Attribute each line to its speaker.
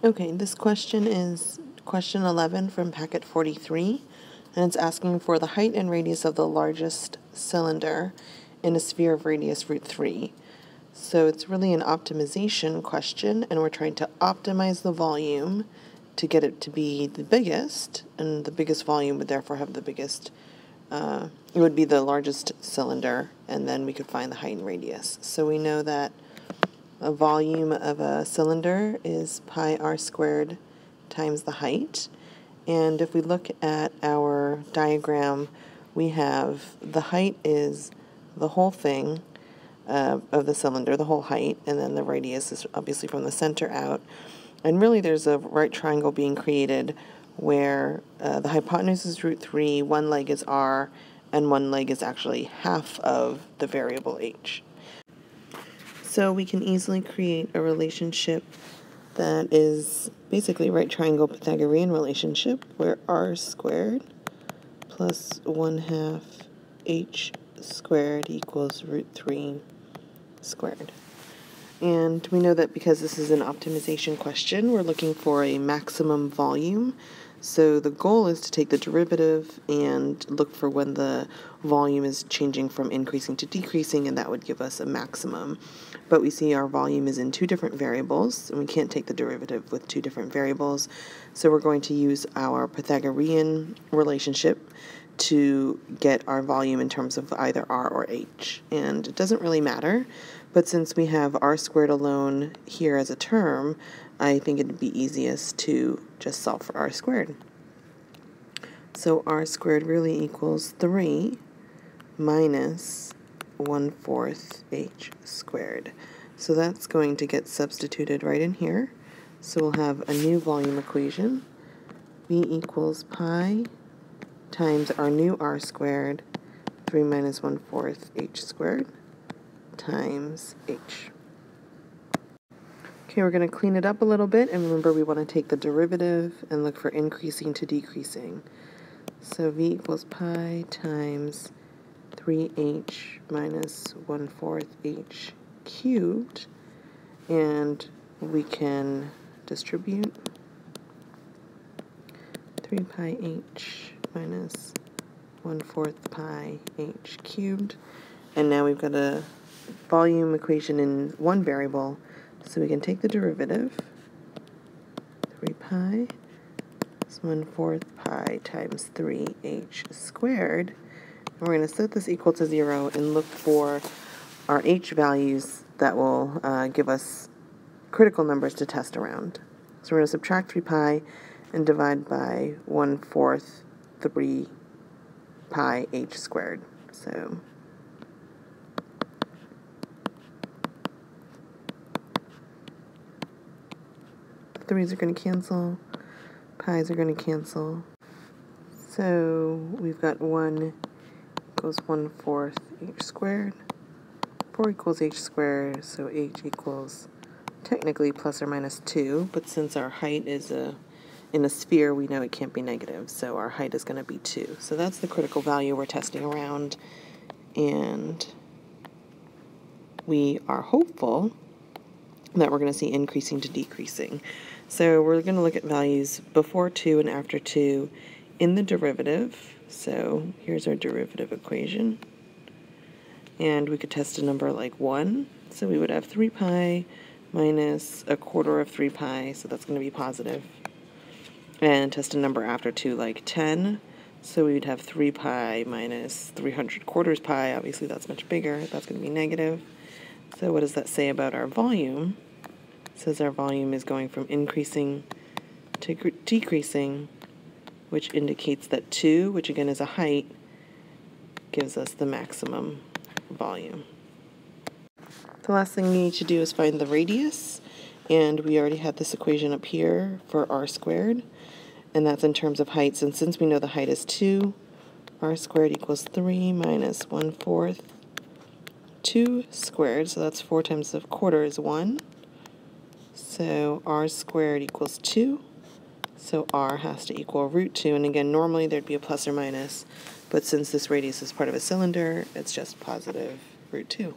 Speaker 1: Okay, this question is question 11 from packet 43, and it's asking for the height and radius of the largest cylinder in a sphere of radius root 3. So it's really an optimization question, and we're trying to optimize the volume to get it to be the biggest, and the biggest volume would therefore have the biggest, it would be the largest cylinder, and then we could find the height and radius. So we know that a volume of a cylinder is pi r squared times the height. And if we look at our diagram, we have the height is the whole thing of the cylinder, the whole height, and then the radius is obviously from the center out. And really there's a right triangle being created where the hypotenuse is root 3, one leg is r, and one leg is actually half of the variable h. So we can easily create a relationship that is basically right triangle Pythagorean relationship where r squared plus 1/2 h squared equals root 3 squared. And we know that because this is an optimization question, we're looking for a maximum volume. So the goal is to take the derivative and look for when the volume is changing from increasing to decreasing, and that would give us a maximum. But we see our volume is in two different variables, and we can't take the derivative with two different variables. So we're going to use our Pythagorean relationship to get our volume in terms of either r or h. And it doesn't really matter, but since we have r squared alone here as a term, I think it'd be easiest to just solve for r squared. So r squared really equals 3 minus 1/4 h squared. So that's going to get substituted right in here. So we'll have a new volume equation. V equals pi times our new r squared, 3 minus 1/4 h squared, times h. Okay, we're going to clean it up a little bit, and remember we want to take the derivative and look for increasing to decreasing. So v equals pi times 3h minus 1/4 h cubed, and we can distribute 3 pi h minus 1/4 pi h cubed, and now we've got a volume equation in one variable, so we can take the derivative. 3 pi is 1/4 pi times 3h squared. And we're going to set this equal to 0 and look for our h values that will give us critical numbers to test around. So we're going to subtract 3 pi and divide by 1/4 3 pi h squared. So the 3's are going to cancel, pi's are going to cancel. So we've got 1 equals 1/4 h squared, 4 equals h squared, so h equals technically plus or minus 2, but since our height is in a sphere, we know it can't be negative, so our height is going to be 2. So that's the critical value we're testing around, and we are hopeful that we're going to see increasing to decreasing. So we're going to look at values before 2 and after 2 in the derivative. So here's our derivative equation. And we could test a number like 1. So we would have 3 pi minus 1/4 of 3 pi, so that's going to be positive. And test a number after 2 like 10. So we would have 3 pi minus 300 pi. Obviously that's much bigger. That's going to be negative. So what does that say about our volume? It says our volume is going from increasing to decreasing, which indicates that 2, which again is a height, gives us the maximum volume. The last thing we need to do is find the radius, and we already had this equation up here for r squared, and that's in terms of heights. And since we know the height is 2, r squared equals 3 minus 1/4 2 squared, so that's 4 times the quarter is 1. So r squared equals 2. So r has to equal root 2. And again, normally there'd be a plus or minus, but since this radius is part of a cylinder, it's just positive root 2.